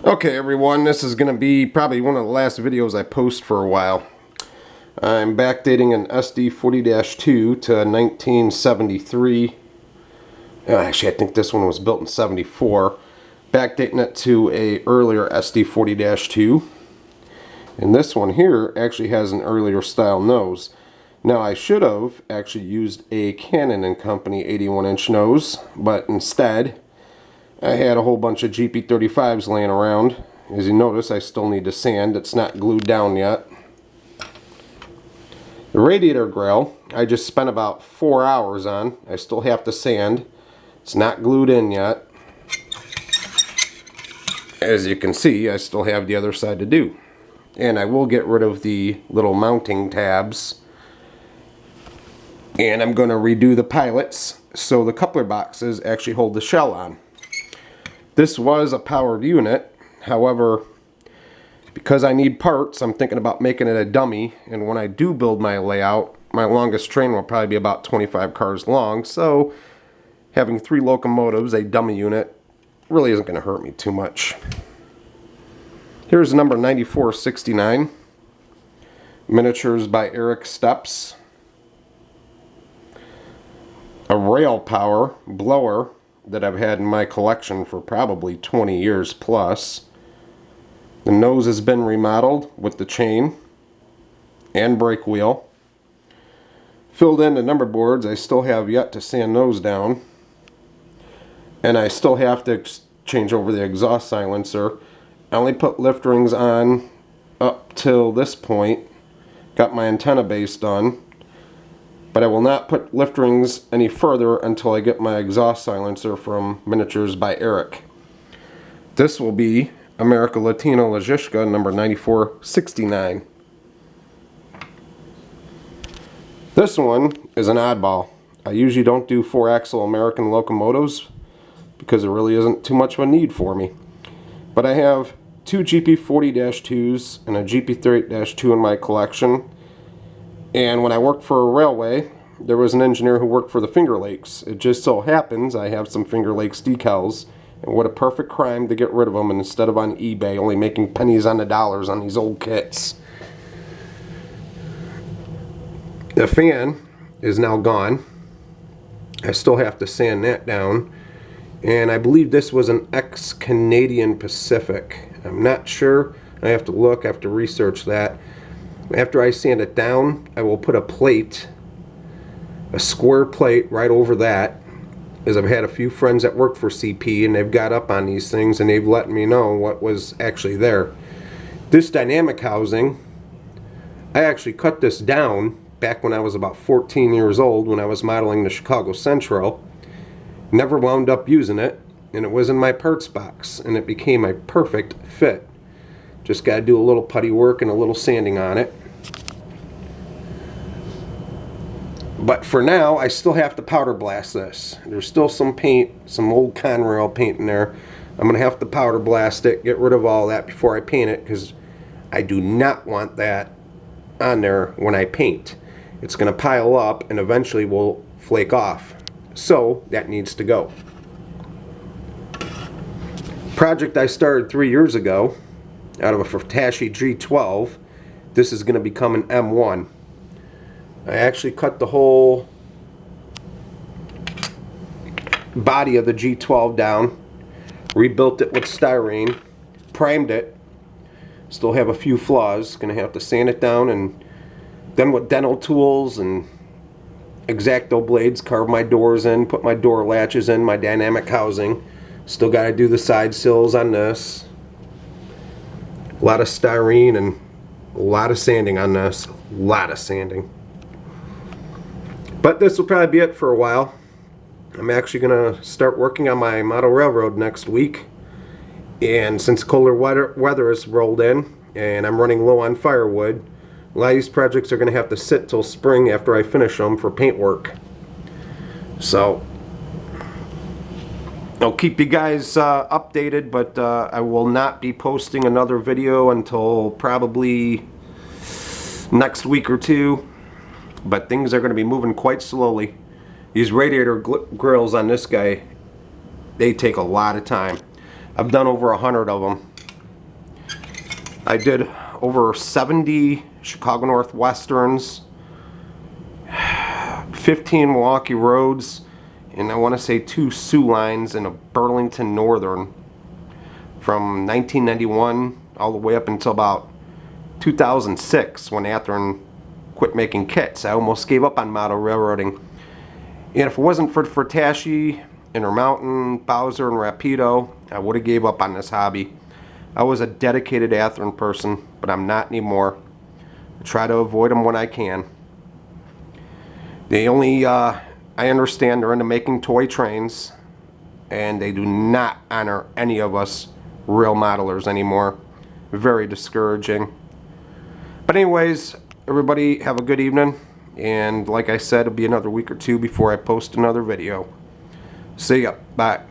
Okay everyone, this is going to be probably one of the last videos I post for a while. I'm backdating an SD40-2 to 1973. Actually, I think this one was built in 74. Backdating it to a earlier SD40-2. And this one here actually has an earlier style nose. Now I should have actually used a Canon & Company 81-inch nose, but instead I had a whole bunch of GP35s laying around. As you notice, I still need to sand. It's not glued down yet. The radiator grill, I just spent about 4 hours on. I still have to sand. It's not glued in yet. As you can see, I still have the other side to do. And I will get rid of the little mounting tabs. And I'm going to redo the pilots so the coupler boxes actually hold the shell on. This was a powered unit, however, because I need parts, I'm thinking about making it a dummy, and when I do build my layout, my longest train will probably be about 25 cars long, so having 3 locomotives, a dummy unit, really isn't going to hurt me too much. Here's number 9469, miniatures by Eric Steps, a rail power blower that I've had in my collection for probably 20 years plus. The nose has been remodeled with the chain and brake wheel. Filled in the number boards. I still have yet to sand those down. And I still have to change over the exhaust silencer. I only put lift rings on up till this point. Got my antenna base done. But I will not put lift rings any further until I get my exhaust silencer from Miniatures by Eric. This will be America Latino Logishka number 9469. This one is an oddball. I usually don't do 4-axle American locomotives because there really isn't too much of a need for me. But I have 2 GP40-2s and a GP38-2 in my collection. And when I worked for a railway, there was an engineer who worked for the Fingerlakes. It just so happens I have some Fingerlakes decals, and what a perfect crime to get rid of them instead of on eBay only making pennies on the dollars on these old kits. The fan is now gone. I still have to sand that down, and I believe this was an ex-Canadian Pacific. I'm not sure. I have to look, I have to research that. After I sand it down, I will put a plate, a square plate right over that, as I've had a few friends that work for CP and they've got up on these things and they've let me know what was actually there. This dynamic housing, I actually cut this down back when I was about 14 years old when I was modeling the Chicago Central. Never wound up using it, and it was in my parts box and it became a perfect fit. Just got to do a little putty work and a little sanding on it. But for now, I still have to powder blast this. There's still some paint, some old Conrail paint in there. I'm going to have to powder blast it, get rid of all that before I paint it, because I do not want that on there when I paint. It's going to pile up and eventually will flake off. So that needs to go. Project I started 3 years ago out of a Furtashi G12. This is going to become an M1. I actually cut the whole body of the G12 down, rebuilt it with styrene, primed it. Still have a few flaws. Going to have to sand it down, and then with dental tools and X-Acto blades carve my doors in, put my door latches in, my dynamic housing. Still got to do the side sills on this. A lot of styrene and a lot of sanding on this. A lot of sanding. But this will probably be it for a while. I'm actually going to start working on my model railroad next week. And since colder weather has rolled in and I'm running low on firewood, a lot of these projects are going to have to sit till spring after I finish them for paint work. So I'll keep you guys updated, but I will not be posting another video until probably next week or two. But things are going to be moving quite slowly. These radiator grills on this guy, they take a lot of time. I've done over 100 of them. I did over 70 Chicago Northwesterns, 15 Milwaukee Roads, and I want to say 2 Sioux lines and a Burlington Northern from 1991 all the way up until about 2006 when Athearn quit making kits. I almost gave up on model railroading. And if it wasn't for Tashi, Intermountain, Bowser, and Rapido, I would have gave up on this hobby. I was a dedicated Athearn person, but I'm not anymore. I try to avoid them when I can. They only, I understand they're into making toy trains, and they do not honor any of us real modelers anymore. Very discouraging. But anyways, everybody have a good evening, and like I said, it'll be another week or two before I post another video. See ya. Bye.